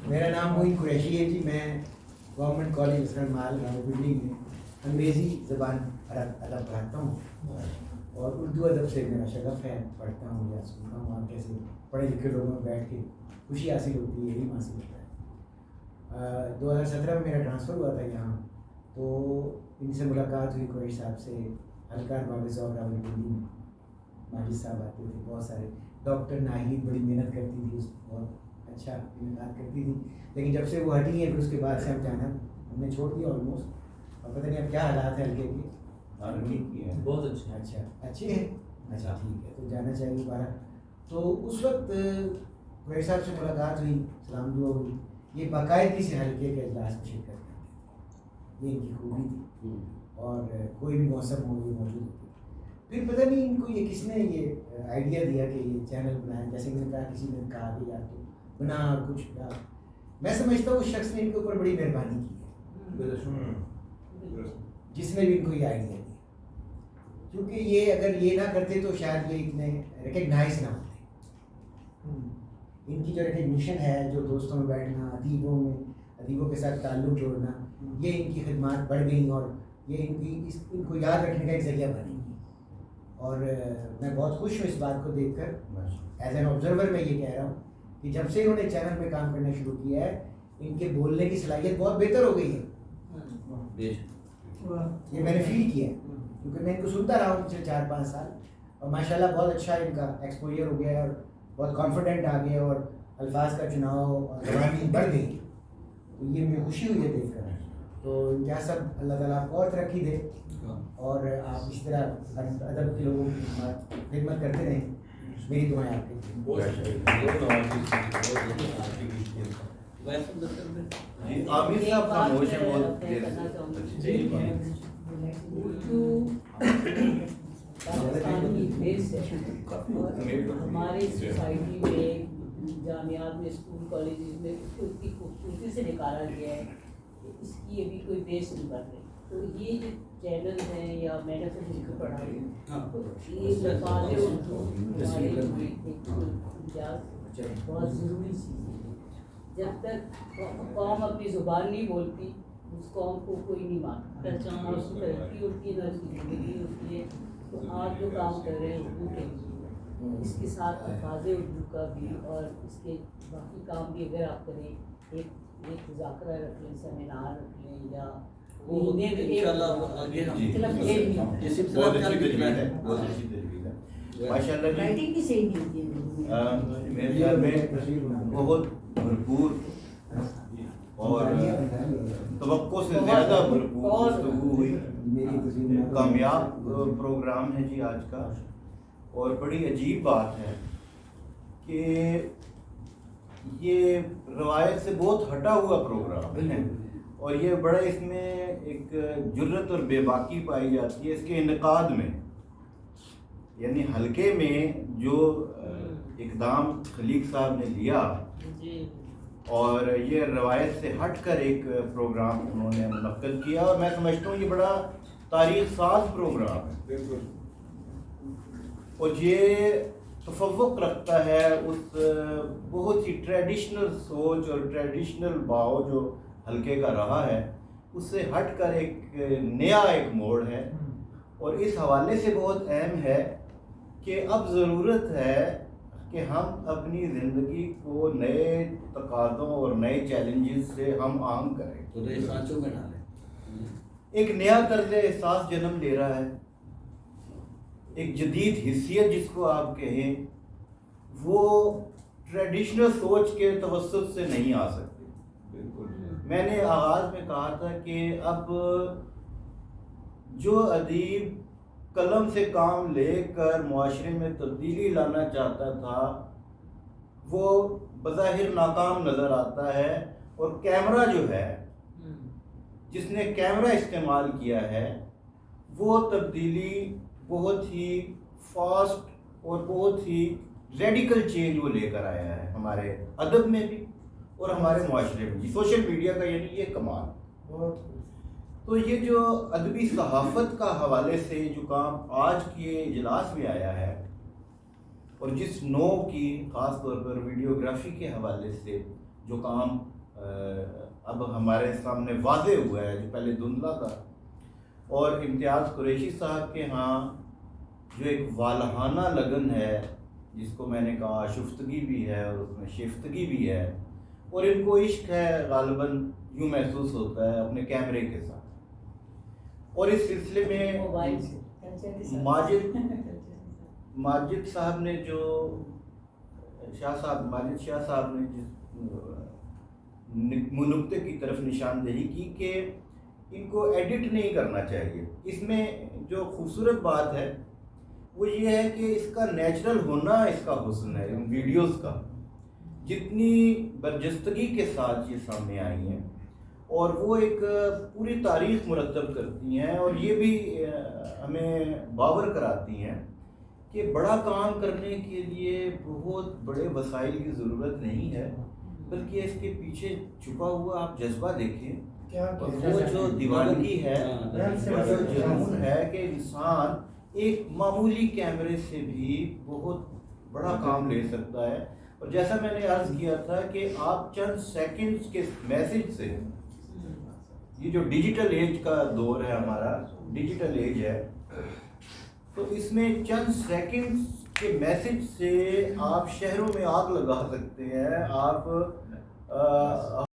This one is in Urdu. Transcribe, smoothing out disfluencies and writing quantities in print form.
میرا نام موین قریشی ہے جی. میں گورنمنٹ کالج اسرن مال راولپنڈی میں انگریزی زبان ادب پڑھاتا ہوں اور اردو ادب سے میرا شغف ہے. پڑھتا ہوں یا سنتا ہوں. آپ کیسے پڑھے لکھے لوگوں میں بیٹھ کے خوشی حاصل ہوتی ہے, علم حاصل ہوتا ہے. 2017 میں میرا ٹرانسفر ہوا تھا یہاں, تو ان سے ملاقات ہوئی قریش صاحب سے. ہلکار باب ذوق راولپنڈی میں ماجد صاحب آتے تھے, بہت سارے. ڈاکٹر ناہید بڑی محنت کرتی تھی, بہت اچھا انعقاد کرتی تھی. لیکن جب سے وہ ہٹی ہیں پھر اس کے بعد سے ہم جانا ہم نے چھوڑ دیا آلموسٹ. اور پتہ نہیں اب کیا حالات ہیں ہلکے کے. بہت اچھے. اچھا اچھے ہیں. اچھا ٹھیک ہے, تو جانا چاہیے دوبارہ. تو اس وقت قریش صاحب سے ملاقات ہوئی, سلام دعا ہوئی. یہ باقاعدگی سے ہلکے کے اجلاس میں شرکت کرتے تھے, یہ ان کی خوبی تھی. اور کوئی بھی موسم ہو یہ موجود ہوتی. پھر پتہ نہیں ان کو یہ کس نے یہ آئیڈیا دیا کہ یہ چینل بنائیں. جیسے کہ میں نے کہا کسی نے کہا کہ یار تو بنا کچھ بنا. میں سمجھتا ہوں اس شخص نے ان کے اوپر بڑی مہربانی کی ہے جس نے بھی ان کو یہ آئیڈیا دیا, کیونکہ یہ اگر یہ نہ کرتے تو شاید یہ اتنے ریکگنائز نہ ہوتے. ان کی جو ریکگنیشن ہے, جو دوستوں میں بیٹھنا, ادیبوں کے ساتھ تعلق جوڑنا, یہ ان کی خدمات بڑھ گئیں اور یہ ان کو یاد رکھنے کا ایک ذریعہ بنے گی. اور میں بہت خوش ہوں اس بات کو دیکھ کر. ایز این آبزرور میں یہ کہہ رہا ہوں کہ جب سے انہوں نے چینل میں کام کرنا شروع کیا ہے, ان کے بولنے کی صلاحیت بہت بہتر ہو گئی ہے. یہ میں نے فیل کیا ہے, کیونکہ میں ان کو سنتا رہا ہوں پچھلے 4-5 سال, اور ماشاءاللہ بہت اچھا ان کا ایکسپوجر ہو گیا ہے اور بہت کانفیڈنٹ آ گیا اور الفاظ کا چناؤ اور زبانی بڑھ گئی. تو یہ مجھے خوشی ہوئی ہے دیکھ کر. تو کیا سب اللہ تعالیٰ آپ کو اور ترقی دے اور آپ اس طرح ادب کے لوگوں کی خدمت کرتے رہیں. میری دعائیں آپ کے عامر صاحب خاموش ہیں بہت دیر سے. ہماری سوسائٹی میں, جامعات میں, اسکول کالجز میں اس کو اتنی خوبصورتی سے نکالا گیا ہے کہ اس کی ابھی کوئی بیس نہیں بن رہی. تو یہ جو چینل ہیں یا میں نے کچھ لکھ پڑھائی, یہ الفاظ اردو ہمارے بہت ضروری چیز ہے. جب تک قوم اپنی زبان نہیں بولتی اس قوم کو کوئی نہیں مانتا. پہچان اس کی ترقی ہوتی ہے, نہ اس کی زندگی ہوتی ہے. تو آپ جو کام کر رہے ہیں اردو کے لیے, اس کے ساتھ الفاظ اردو کا بھی اور اس کے باقی کام بھی اگر آپ کریں, ایک مذاکرہ رکھ لیں, سیمینار رکھ لیں, یا رائٹنگ بھی صحیح نہیں ہوتی ہے میرے خیال میں, بہت بھرپور اور توقع سے زیادہ بھرپور گفتگو ہوئی. کامیاب پروگرام ہے جی آج کا. اور بڑی عجیب بات ہے کہ یہ روایت سے بہت ہٹا ہوا پروگرام ہے, اور یہ بڑا اس میں ایک جرت اور بے باکی پائی جاتی ہے اس کے انعقاد میں. یعنی حلقے میں جو اقدام خلیق صاحب نے لیا اور یہ روایت سے ہٹ کر ایک پروگرام انہوں نے منعقد کیا, اور میں سمجھتا ہوں یہ بڑا تاریخ ساز پروگرام ہے. اور یہ تفوق رکھتا ہے اس بہت ہی ٹریڈیشنل سوچ اور ٹریڈیشنل بھاؤ جو حلقے کا رہا ہے, اس سے ہٹ کر ایک نیا ایک موڑ ہے. اور اس حوالے سے بہت اہم ہے کہ اب ضرورت ہے کہ ہم اپنی زندگی کو نئے تقاضوں اور نئے چیلنجز سے ہم آہنگ کریں. تو نئے سانچوں میں ڈالیں. ایک نیا طرز احساس جنم لے رہا ہے, ایک جدید حیثیت جس کو آپ کہیں, وہ ٹریڈیشنل سوچ کے توسط سے نہیں آ سکتی. میں نے آغاز میں کہا تھا کہ اب جو ادیب قلم سے کام لے کر معاشرے میں تبدیلی لانا چاہتا تھا وہ بظاہر ناکام نظر آتا ہے, اور کیمرہ جو ہے, جس نے کیمرہ استعمال کیا ہے, وہ تبدیلی بہت ہی فاسٹ اور بہت ہی ریڈیکل چینج وہ لے کر آیا ہے ہمارے ادب میں بھی اور ہمارے معاشرے میں. سوشل میڈیا کا یعنی یہ کمال. تو یہ جو ادبی صحافت کا حوالے سے جو کام آج کے اجلاس میں آیا ہے, اور جس نوع کی خاص طور پر ویڈیوگرافی کے حوالے سے جو کام اب ہمارے سامنے واضح ہوا ہے، جو پہلے دھندلا تھا، اور امتیاز قریشی صاحب کے ہاں جو ایک والہانہ لگن ہے، جس کو میں نے کہا شفتگی بھی ہے اور اس میں شفتگی بھی ہے، اور ان کو عشق ہے غالباً یوں محسوس ہوتا ہے اپنے کیمرے کے ساتھ. اور اس سلسلے میں ماجد صاحب نے جو ماجد شاہ صاحب نے جس نقطے کی طرف نشاندہی کی کہ ان کو ایڈٹ نہیں کرنا چاہیے. اس میں جو خوبصورت بات ہے وہ یہ ہے کہ اس کا نیچرل ہونا اس کا حسن ہے. ان ویڈیوز کا جتنی برجستگی کے ساتھ یہ سامنے آئی ہیں اور وہ ایک پوری تاریخ مرتب کرتی ہیں، اور یہ بھی ہمیں باور کراتی ہیں کہ بڑا کام کرنے کے لیے بہت بڑے وسائل کی ضرورت نہیں ہے، بلکہ اس کے پیچھے چھپا ہوا آپ جذبہ دیکھیں، وہ جو دیوانگی ہے، وہ جو جنون ہے کہ انسان ایک معمولی کیمرے سے بھی بہت بڑا کام لے سکتا ہے. اور جیسا میں نے عرض کیا تھا کہ آپ چند سیکنڈز کے میسج سے، یہ جو ڈیجیٹل ایج کا دور ہے ہمارا، ڈیجیٹل ایج ہے، تو اس میں چند سیکنڈز کے میسج سے آپ شہروں میں آگ لگا سکتے ہیں. آپ